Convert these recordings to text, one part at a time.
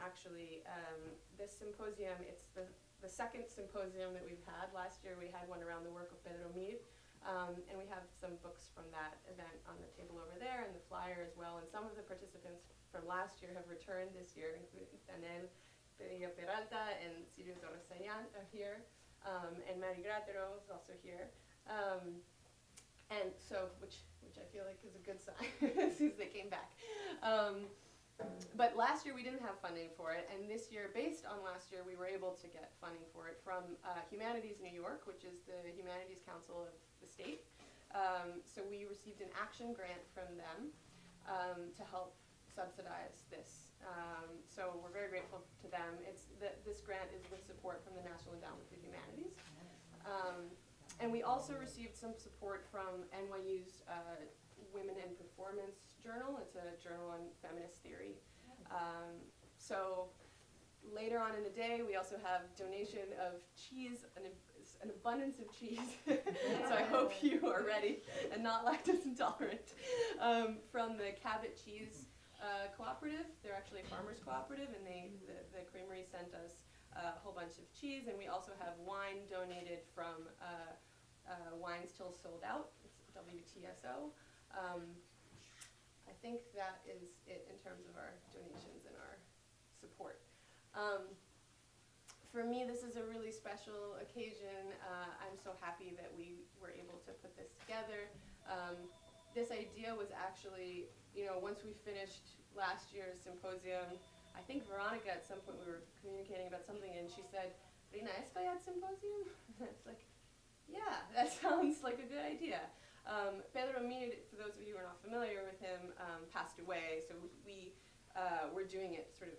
actually. This symposium, it's the second symposium that we've had. Last year we had one around the work of Pedro Mir, and we have some books from that event on the table over there and the flyer as well. And some of the participants from last year have returned this year, including Daniel Peralta and Silvio Torres Sayan are here, and Mary Gratero is also here. And so, which I feel like is a good sign, since they came back. But last year we didn't have funding for it, and this year, based on last year, we were able to get funding for it from Humanities New York, which is the Humanities Council of the state. So we received an action grant from them to help subsidize this. So we're very grateful to them. This grant is with support from the National Endowment for Humanities. And we also received some support from NYU's Women in Performance Journal. It's a journal on feminist theory. So later on in the day, we also have donation of cheese, an abundance of cheese. So I hope you are ready and not lactose intolerant. From the Cabot Cheese Cooperative. They're actually a farmers cooperative, and the creamery sent us a whole bunch of cheese, and we also have wine donated from Wines Till Sold Out. It's WTSO. I think that is it in terms of our donations and our support. For me, this is a really special occasion. I'm so happy that we were able to put this together. This idea was actually, once we finished last year's symposium, I think Veronica at some point we were communicating about something, and she said, Rhina Espaillat Symposium? And it's like, yeah, that sounds like a good idea. Pedro Mir, for those of you who are not familiar with him, passed away, so we were doing it sort of,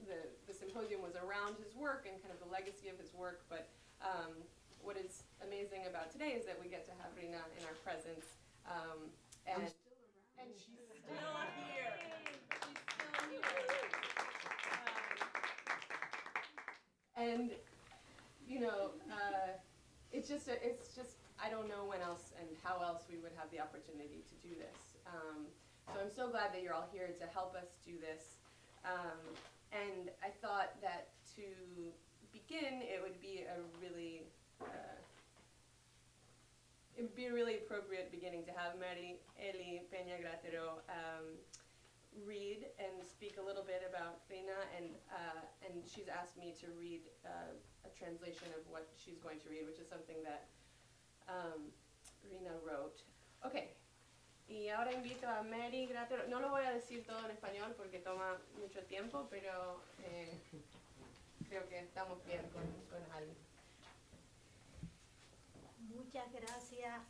the symposium was around his work and kind of the legacy of his work, but what is amazing about today is that we get to have Rhina in our presence. And she's still here. She's still here. And it's just I don't know when else and how else we would have the opportunity to do this. So I'm so glad that you're all here to help us do this. And I thought that to begin, it would be a really appropriate beginning to have Mary Eli Peña Gratero read and speak a little bit about Rhina, and she's asked me to read a translation of what she's going to read, which is something that Rhina wrote. Okay, y ahora invito a Mary Gratero. No lo voy a decir todo en español porque toma mucho tiempo, pero creo que estamos bien con Ali. Muchas gracias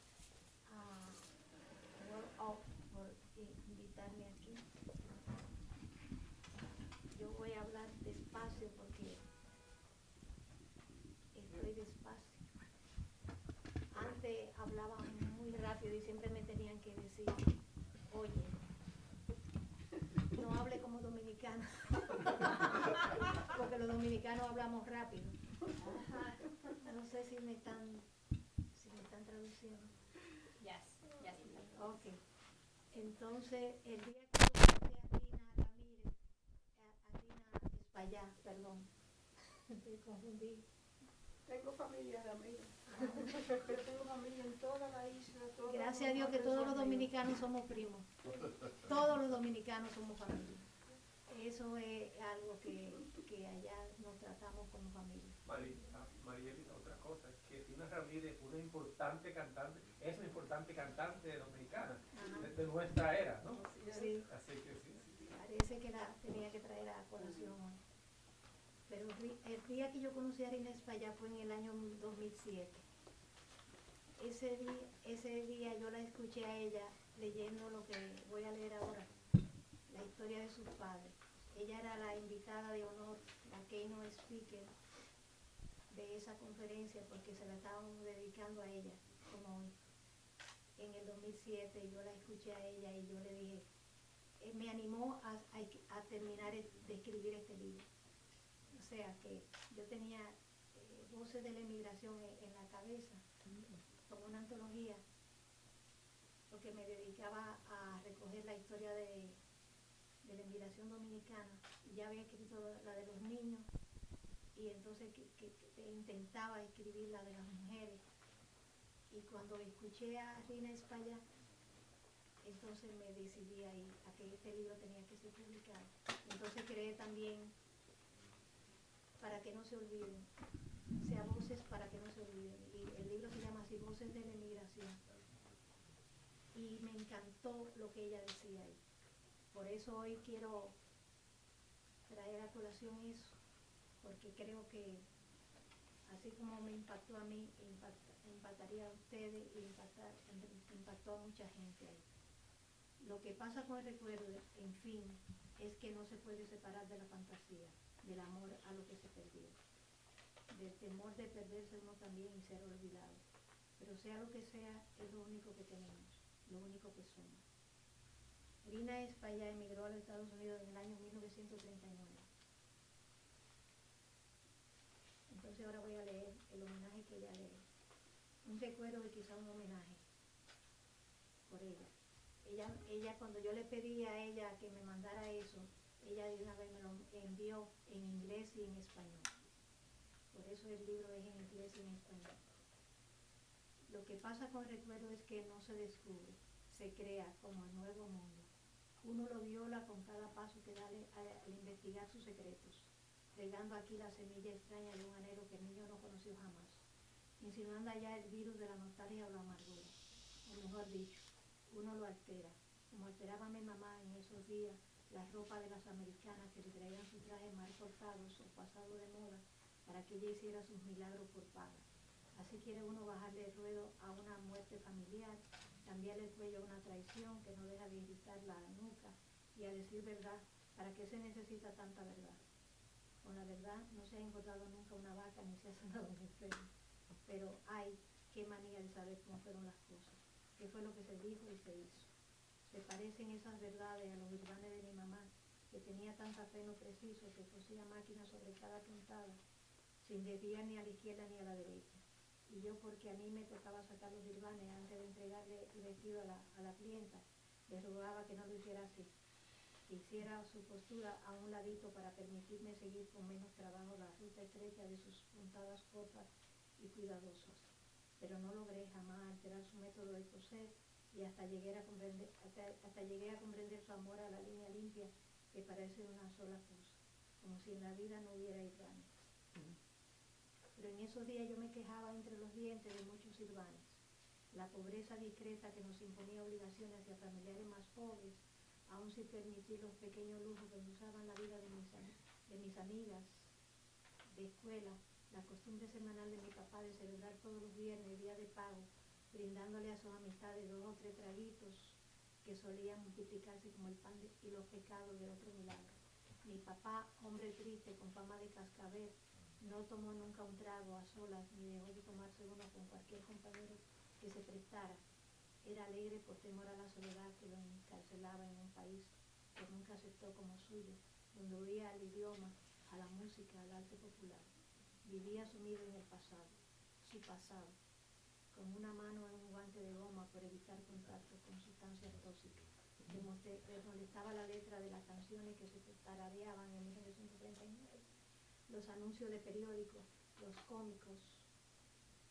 por invitarme aquí. Yo voy a hablar despacio porque estoy despacio. Antes hablaba muy rápido y siempre me tenían que decir, oye, no hable como dominicana, porque los dominicanos hablamos rápido. No sé si me están traduciendo. Yes. Ok. Entonces, el día que yo conocí a Rhina Espaillat, perdón, me confundí. Tengo familia Ramírez. Yo tengo familia en toda la isla. Gracias a Dios que todos los dominicanos somos primos. Todos los dominicanos somos familia. Eso es algo que allá nos tratamos como familia. Marielita, otra cosa es que Rhina Ramírez es una importante cantante dominicana de nuestra era, ¿no? Sí. Así que sí. Parece que la tenía que traer a colación hoy. Pero el día que yo conocí a Rhina Espaillat fue en el año 2007. Ese día yo la escuché a ella leyendo lo que voy a leer ahora, la historia de sus padres. Ella era la invitada de honor, la keynote speaker de esa conferencia, porque se la estábamos dedicando a ella, como hoy. En el 2007 yo la escuché a ella y yo le dije, me animó a terminar de escribir este libro. O sea que yo tenía Voces de la Emigración en la cabeza, como una antología, porque me dedicaba a recoger la historia de la emigración Inauguración Dominicana, y ya había escrito la de los niños, y entonces que intentaba escribir la de las mujeres. Y cuando escuché a Rhina Espaillat, entonces me decidí a que este libro tenía que ser publicado. Entonces creé también Para que no se olviden, o sea, Voces para que no se olviden. Y el libro se llama así, Voces de la Emigración. Y me encantó lo que ella decía ahí. Por eso hoy quiero traer a colación eso, porque creo que así como me impactó a mí, impactaría a ustedes y impactó a mucha gente ahí. Lo que pasa con el recuerdo, en fin, es que no se puede separar de la fantasía, del amor a lo que se perdió, del temor de perderse uno también y ser olvidado. Pero sea lo que sea, es lo único que tenemos, lo único que somos. Rhina Espaillat emigró a los Estados Unidos en el año 1939. Entonces ahora voy a leer el homenaje que ella lee. Un recuerdo y quizá un homenaje por ella. Ella cuando yo le pedí a ella que me mandara eso, ella de una vez me lo envió en inglés y en español. Por eso el libro es en inglés y en español. Lo que pasa con el recuerdo es que no se descubre, se crea como el nuevo mundo. Uno lo viola con cada paso que da al investigar sus secretos, regando aquí la semilla extraña de un anhelo que el niño no conoció jamás, insinuando allá el virus de la nostalgia o la amargura. O mejor dicho, uno lo altera, como alteraba a mi mamá en esos días la ropa de las americanas que le traían sus trajes mal cortados o pasados de moda para que ella hiciera sus milagros por paga. Así quiere uno bajarle el ruedo a una muerte familiar, cambiarle el cuello a una traición que no deja de irritar la nuca, y a decir verdad, ¿para qué se necesita tanta verdad? Con la verdad no se ha engordado nunca una vaca ni se ha sanado un enfermo. Pero ay, qué manía de saber cómo fueron las cosas, qué fue lo que se dijo y se hizo. Se parecen esas verdades a los birbanes de mi mamá, que tenía tanta fe en lo preciso que cosía máquinas sobre cada puntada, sin desviar ni a la izquierda ni a la derecha. Y yo, porque a mí me tocaba sacar los birbanes antes de entregarle el vestido a la clienta, le rogaba que no lo hiciera así, que hiciera su postura a un ladito para permitirme seguir con menos trabajo la ruta estrecha de sus puntadas cortas y cuidadosas. Pero no logré jamás alterar su método de coser, y hasta llegué a comprender su amor a la línea limpia que parece una sola cosa, como si en la vida no hubiera irvanes. Pero en esos días yo me quejaba entre los dientes de muchos irvanes. La pobreza discreta que nos imponía obligaciones hacia familiares más pobres, aun sin permitir los pequeños lujos que usaban la vida de mis amigas de escuela, la costumbre semanal de mi papá de celebrar todos los viernes día de pago, brindándole a sus amistades 2 o 3 traguitos que solían multiplicarse como el pan y los pecados de otro milagro. Mi papá, hombre triste con fama de cascabel, no tomó nunca un trago a solas ni dejó de tomarse uno con cualquier compañero que se prestara. Era alegre por temor a la soledad que lo encarcelaba en un país que nunca aceptó como suyo, donde oía al idioma, a la música, al arte popular. Vivía sumido en el pasado, su pasado, con una mano en un guante de goma por evitar contacto con sustancias tóxicas. Le molestaba la letra de las canciones que se tarareaban en 1939, los anuncios de periódicos, los cómicos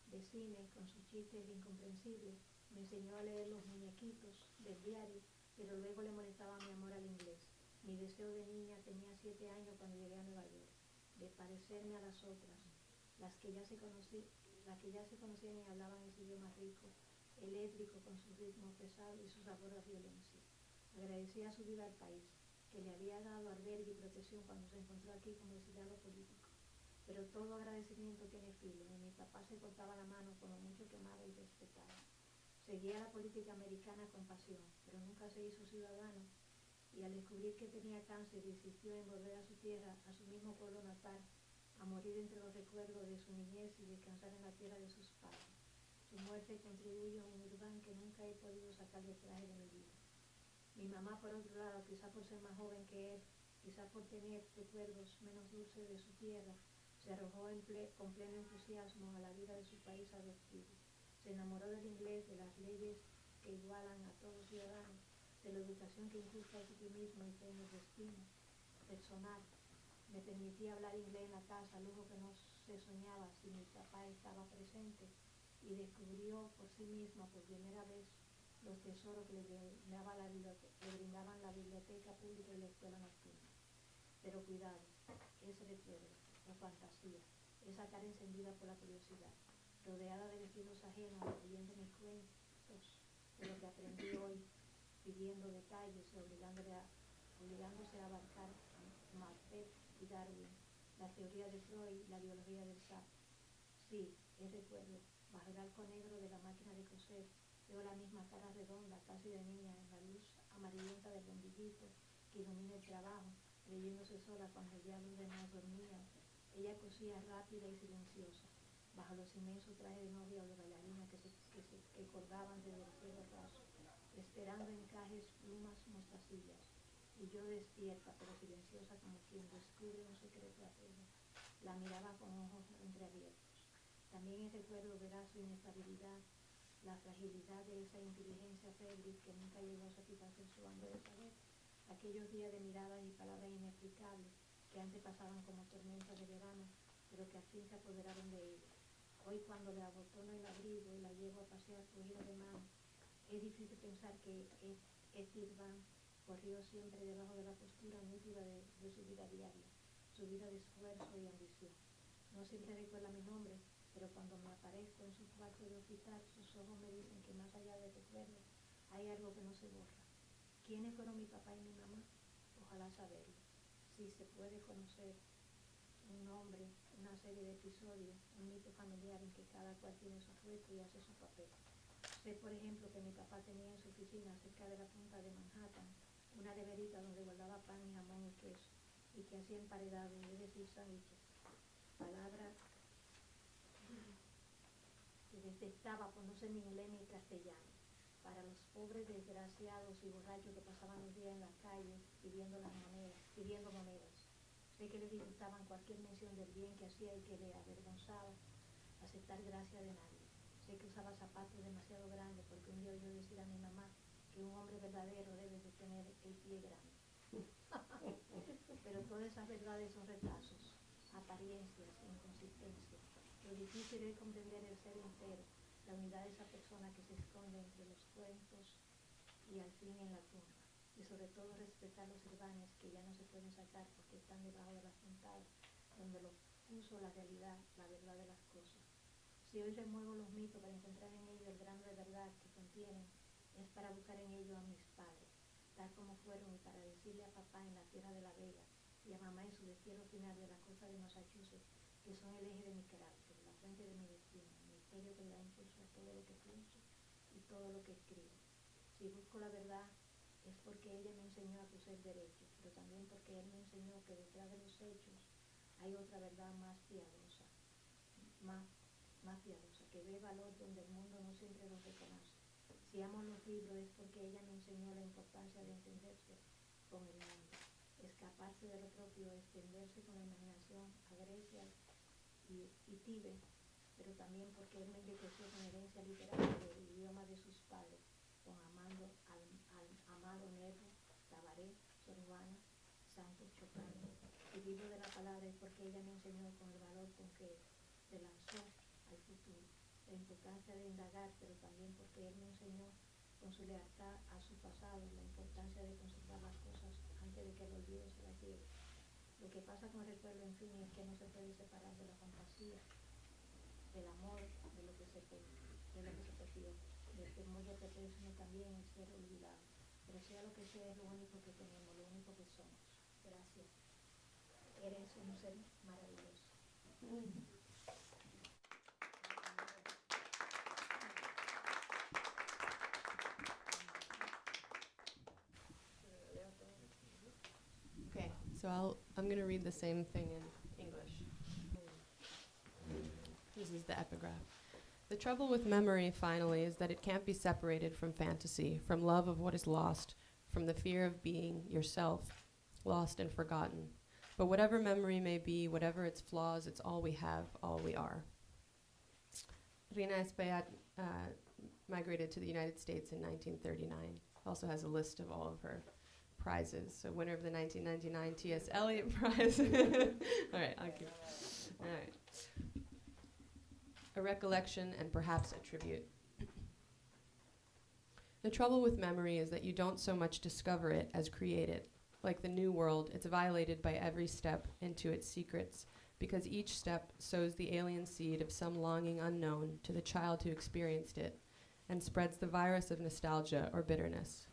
de cine con sus chistes incomprensibles. Me enseñó a leer los muñequitos del diario, pero luego le molestaba mi amor al inglés. Mi deseo de niña, tenía 7 años cuando llegué a Nueva York, de parecerme a las otras, las que ya se conocían y hablaban ese idioma rico, eléctrico con su ritmo pesado y su sabor a violencia. Agradecía su vida al país, que le había dado albergue y protección cuando se encontró aquí como exiliado político. Pero todo agradecimiento tiene filo, y mi papá se cortaba la mano con lo mucho que amaba y respetaba. Seguía la política americana con pasión, pero nunca se hizo ciudadano, y al descubrir que tenía cáncer insistió en volver a su tierra, a su mismo pueblo natal, a morir entre los recuerdos de su niñez y descansar en la tierra de sus padres. Su muerte contribuye a un irván que nunca he podido sacar del traje de mi vida. Mi mamá, por otro lado, quizá por ser más joven que él, quizá por tener recuerdos menos dulces de su tierra, se arrojó con pleno entusiasmo a la vida de su país adoptivo. Se enamoró del inglés, de las leyes que igualan a todos ciudadanos, de la educación que inculca el optimismo y fe en el destino, personal. Me permitía hablar inglés en la casa, lujo que no se soñaba si mi papá estaba presente, y descubrió por sí misma por primera vez los tesoros que le brindaban la biblioteca pública y la escuela nocturna. Pero cuidado, ese recuerdo, la fantasía, esa cara encendida por la curiosidad, rodeada de vestidos ajenos, leyendo mis cuentos de lo que aprendí hoy, pidiendo detalles y obligándose a abarcar a Martel y Darwin, la teoría de Freud, la biología del sapo. Sí, es recuerdo, bajo el arco negro de la máquina de coser, veo la misma cara redonda, casi de niña, en la luz amarillenta del bombillito que ilumina el trabajo, creyéndose sola cuando ya los demás dormían. Ella cosía rápida y silenciosa, bajo los inmensos trajes de novia o de bailarina que colgaban desde el cielo raso, esperando encajes, plumas, mostacillas. Y yo despierta, pero silenciosa, como quien descubre un secreto ajeno, la miraba con ojos entreabiertos. También es recuerdo verá su inestabilidad, la fragilidad de esa inteligencia febril que nunca llegó a satisfacer su hambre de saber. Aquellos días de miradas y palabras inexplicables que antes pasaban como tormentas de verano, pero que al fin se apoderaron de ella. Hoy, cuando le abotono el abrigo y la llevo a pasear cogida de mano, es difícil pensar que Edith Van corrió siempre debajo de la postura nítida de su vida diaria, su vida de esfuerzo y ambición. No siempre recuerda mi nombre, pero cuando me aparezco en su cuarto de hospital, sus ojos me dicen que más allá del recuerdo hay algo que no se borra. ¿Quiénes fueron mi papá y mi mamá? Ojalá saberlo. Si se puede conocer un nombre, una serie de episodios, un mito familiar en que cada cual tiene su reto y hace su papel. Sé, por ejemplo, que mi papá tenía en su oficina, cerca de la punta de Manhattan, una neverita donde guardaba pan y jamón y queso, y que hacía emparedados, es decir, sándwiches. Palabra que detestaba por no ser ni inglés ni castellano. Para los pobres desgraciados y borrachos que pasaban los días en la calle pidiendo monedas. Sé que le disgustaban cualquier mención del bien que hacía y que le avergonzaba aceptar gracia de nadie. Sé que usaba zapatos demasiado grandes porque un día oyó decir a mi mamá que un hombre verdadero debe de tener el pie grande. Pero todas esas verdades son retazos, apariencias, inconsistencias. Lo difícil es comprender el ser entero, la unidad de esa persona que se esconde entre los cuentos y al fin en la tumba. Y sobre todo respetar los herbanes que ya no se pueden sacar porque están debajo de las puntadas, donde lo puso la realidad, la verdad de las cosas. Si hoy remuevo los mitos para encontrar en ellos el grano de verdad que contienen, es para buscar en ellos a mis padres, tal como fueron, y para decirle a papá en la tierra de la Vega y a mamá en su destierro final de la costa de Massachusetts, que son el eje de mi carácter, la fuente de mi destino, el misterio que le da impulso a todo lo que pienso y todo lo que escribo. Si busco la verdad, es porque ella me enseñó a coser derecho, pero también porque él me enseñó que detrás de los hechos hay otra verdad más piadosa, que ve valor donde el mundo no siempre lo reconoce. Si amo los libros es porque ella me enseñó la importancia de entenderse con el mundo, escaparse de lo propio, extenderse con la imaginación a Grecia y Tíbet, pero también porque él me enriqueció con herencia literaria del idioma de sus padres, con Amado Nervo, Tabaré, Sor Juana, Santos, Chopin. El libro de la palabra es porque ella me enseñó con el valor con que se lanzó al futuro, la importancia de indagar, pero también porque él me enseñó con su lealtad a su pasado la importancia de conservar las cosas antes de que el olvido se las lleve. Lo que pasa con el recuerdo, en fin, es que no se puede separar de la fantasía, del amor, de lo que se perdió, del temor de perderse, sino también el ser olvidado. Pero sea lo que sea, es lo único que tenemos, lo único que somos. Gracias. Eres un ser maravilloso. Okay, so I'm going to read the same thing in English. This is the epigraph. The trouble with memory, finally, is that it can't be separated from fantasy, from love of what is lost, from the fear of being yourself, lost and forgotten. But whatever memory may be, whatever its flaws, it's all we have, all we are. Rhina Espaillat migrated to the United States in 1939. Also has a list of all of her prizes. So winner of the 1999 T.S. Eliot Prize. All right, I'll keep. All right. A recollection and perhaps a tribute. The trouble with memory is that you don't so much discover it as create it. Like the new world, it's violated by every step into its secrets, because each step sows the alien seed of some longing unknown to the child who experienced it, and spreads the virus of nostalgia or bitterness.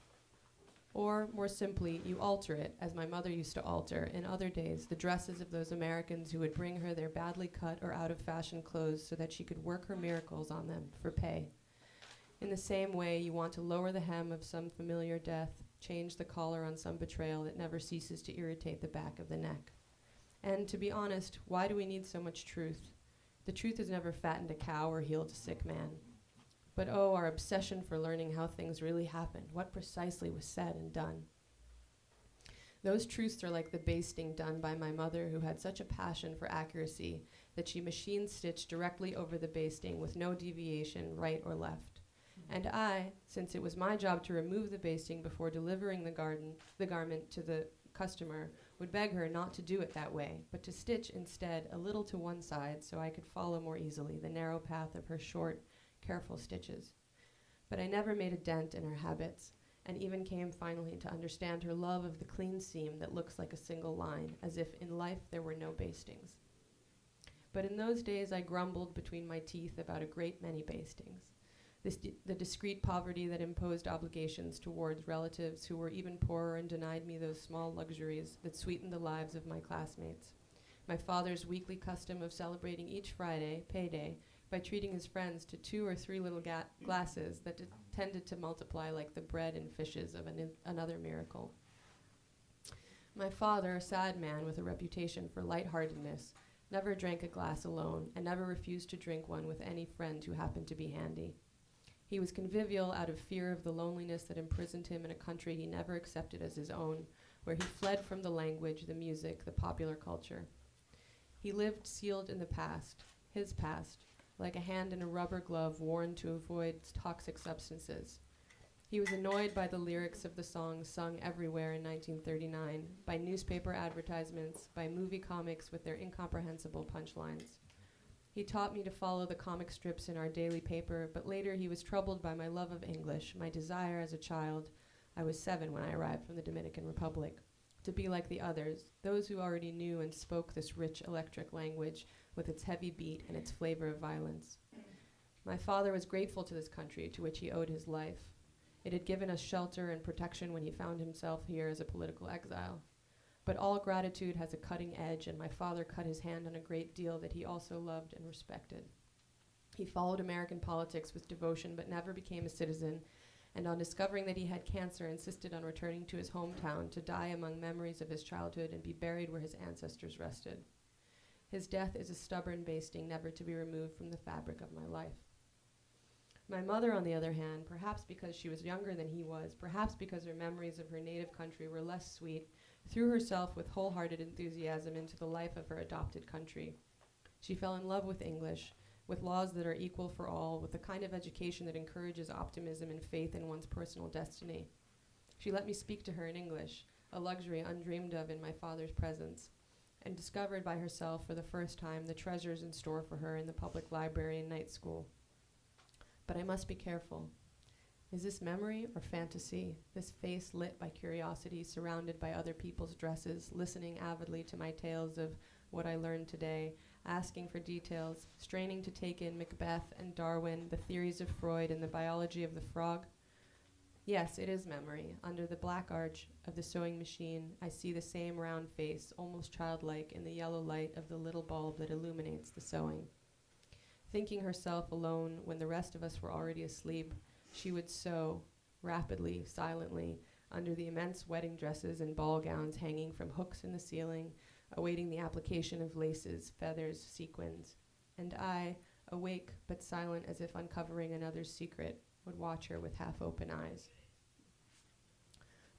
Or, more simply, you alter it, as my mother used to alter, in other days, the dresses of those Americans who would bring her their badly cut or out-of-fashion clothes so that she could work her miracles on them for pay. In the same way, you want to lower the hem of some familiar death, change the collar on some betrayal that never ceases to irritate the back of the neck. And to be honest, why do we need so much truth? The truth has never fattened a cow or healed a sick man. But oh, our obsession for learning how things really happened, what precisely was said and done. Those truths are like the basting done by my mother, who had such a passion for accuracy that she machine stitched directly over the basting with no deviation, right or left. And I, since it was my job to remove the basting before delivering the garment to the customer, would beg her not to do it that way, but to stitch instead a little to one side so I could follow more easily the narrow path of her short, careful stitches. But I never made a dent in her habits, and even came finally to understand her love of the clean seam that looks like a single line, as if in life there were no bastings. But in those days I grumbled between my teeth about a great many bastings. The discreet poverty that imposed obligations towards relatives who were even poorer and denied me those small luxuries that sweetened the lives of my classmates. My father's weekly custom of celebrating each Friday, payday, by treating his friends to 2 or 3 little glasses that tended to multiply like the bread and fishes of another miracle. My father, a sad man with a reputation for lightheartedness, never drank a glass alone and never refused to drink one with any friend who happened to be handy. He was convivial out of fear of the loneliness that imprisoned him in a country he never accepted as his own, where he fled from the language, the music, the popular culture. He lived sealed in the past, his past, like a hand in a rubber glove worn to avoid toxic substances. He was annoyed by the lyrics of the songs sung everywhere in 1939, by newspaper advertisements, by movie comics with their incomprehensible punchlines. He taught me to follow the comic strips in our daily paper, but later he was troubled by my love of English, my desire as a child, I was 7 when I arrived from the Dominican Republic, to be like the others, those who already knew and spoke this rich electric language with its heavy beat and its flavor of violence. My father was grateful to this country to which he owed his life. It had given us shelter and protection when he found himself here as a political exile. But all gratitude has a cutting edge, and my father cut his hand on a great deal that he also loved and respected. He followed American politics with devotion but never became a citizen, and on discovering that he had cancer, insisted on returning to his hometown to die among memories of his childhood and be buried where his ancestors rested. His death is a stubborn basting never to be removed from the fabric of my life. My mother, on the other hand, perhaps because she was younger than he was, perhaps because her memories of her native country were less sweet, threw herself with wholehearted enthusiasm into the life of her adopted country. She fell in love with English, with laws that are equal for all, with the kind of education that encourages optimism and faith in one's personal destiny. She let me speak to her in English, a luxury undreamed of in my father's presence, and discovered by herself for the first time the treasures in store for her in the public library and night school. But I must be careful. Is this memory or fantasy, this face lit by curiosity, surrounded by other people's dresses, listening avidly to my tales of what I learned today, asking for details, straining to take in Macbeth and Darwin, the theories of Freud and the biology of the frog? Yes, it is memory. Under the black arch of the sewing machine, I see the same round face, almost childlike, in the yellow light of the little bulb that illuminates the sewing. Thinking herself alone when the rest of us were already asleep, she would sew, rapidly, silently, under the immense wedding dresses and ball gowns hanging from hooks in the ceiling, awaiting the application of laces, feathers, sequins. And I, awake but silent as if uncovering another's secret, would watch her with half-open eyes.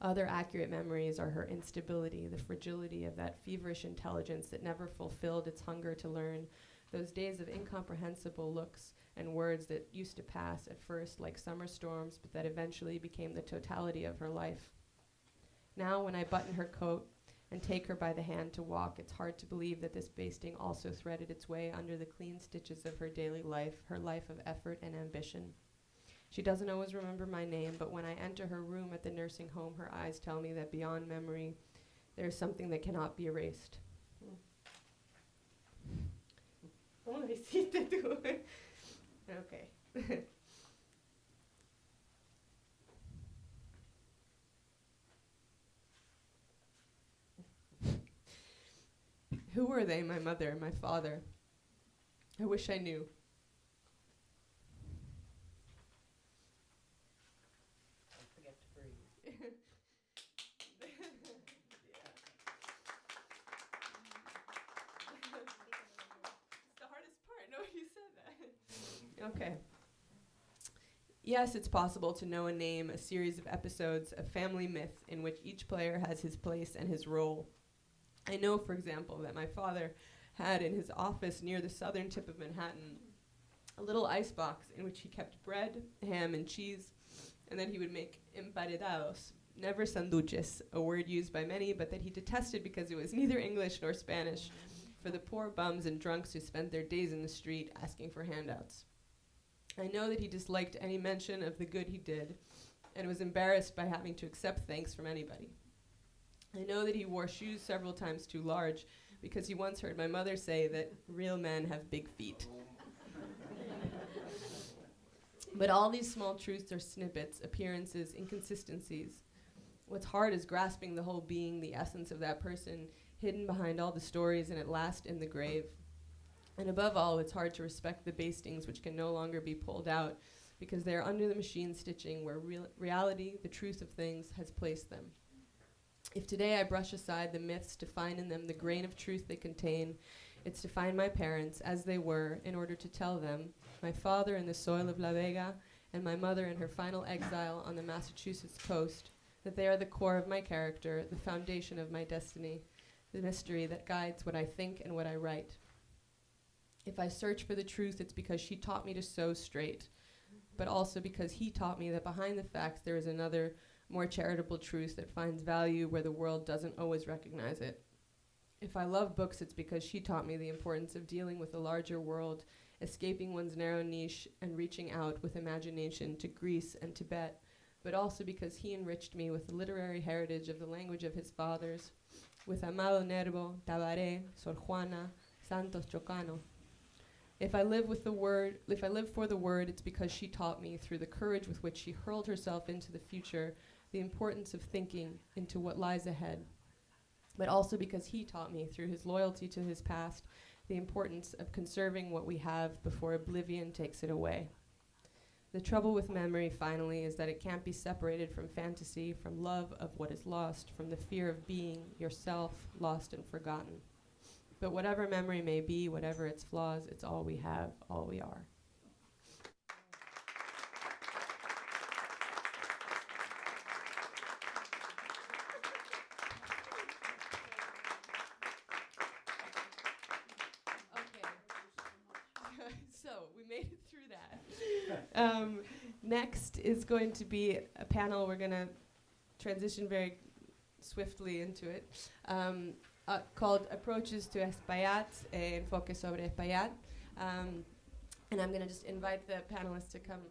Other accurate memories are her instability, the fragility of that feverish intelligence that never fulfilled its hunger to learn, those days of incomprehensible looks and words that used to pass at first like summer storms, but that eventually became the totality of her life. Now, when I button her coat and take her by the hand to walk, it's hard to believe that this basting also threaded its way under the clean stitches of her daily life, her life of effort and ambition. She doesn't always remember my name, but when I enter her room at the nursing home, her eyes tell me that beyond memory, there is something that cannot be erased. ¿Cómo lo hiciste tú? Okay. Who were they, my mother and my father? I wish I knew. Don't forget to breathe. It's the hardest part. No, you said that. Okay. Yes, it's possible to know a name, a series of episodes, a family myth in which each player has his place and his role. I know, for example, that my father had in his office near the southern tip of Manhattan a little icebox in which he kept bread, ham, and cheese, and that he would make emparedados, never sanduches, a word used by many, but that he detested because it was neither English nor Spanish, for the poor bums and drunks who spent their days in the street asking for handouts. I know that he disliked any mention of the good he did, and was embarrassed by having to accept thanks from anybody. I know that he wore shoes several times too large, because he once heard my mother say that real men have big feet. But all these small truths are snippets, appearances, inconsistencies. What's hard is grasping the whole being, the essence of that person, hidden behind all the stories and at last in the grave. And above all, it's hard to respect the bastings which can no longer be pulled out, because they are under the machine stitching where reality, the truth of things, has placed them. If today I brush aside the myths to find in them the grain of truth they contain, it's to find my parents as they were in order to tell them, my father in the soil of La Vega and my mother in her final exile on the Massachusetts coast, that they are the core of my character, the foundation of my destiny, the mystery that guides what I think and what I write. If I search for the truth, it's because she taught me to sew straight, but also because he taught me that behind the facts there is another, more charitable truth that finds value where the world doesn't always recognize it. If I love books, it's because she taught me the importance of dealing with a larger world, escaping one's narrow niche and reaching out with imagination to Greece and Tibet, but also because he enriched me with the literary heritage of the language of his fathers, with Amado Nervo, Tabaré, Sor Juana, Santos Chocano. If I live for the word, it's because she taught me, through the courage with which she hurled herself into the future, the importance of thinking into what lies ahead. But also because he taught me, through his loyalty to his past, the importance of conserving what we have before oblivion takes it away. The trouble with memory, finally, is that it can't be separated from fantasy, from love of what is lost, from the fear of being yourself lost and forgotten. But whatever memory may be, whatever its flaws, it's all we have, all we are. Okay. So we made it through that. Next is going to be a panel. We're going to transition very swiftly into it. Called Approaches to Espaillat, Enfoque sobre Espaillat. And I'm going to just invite the panelists to come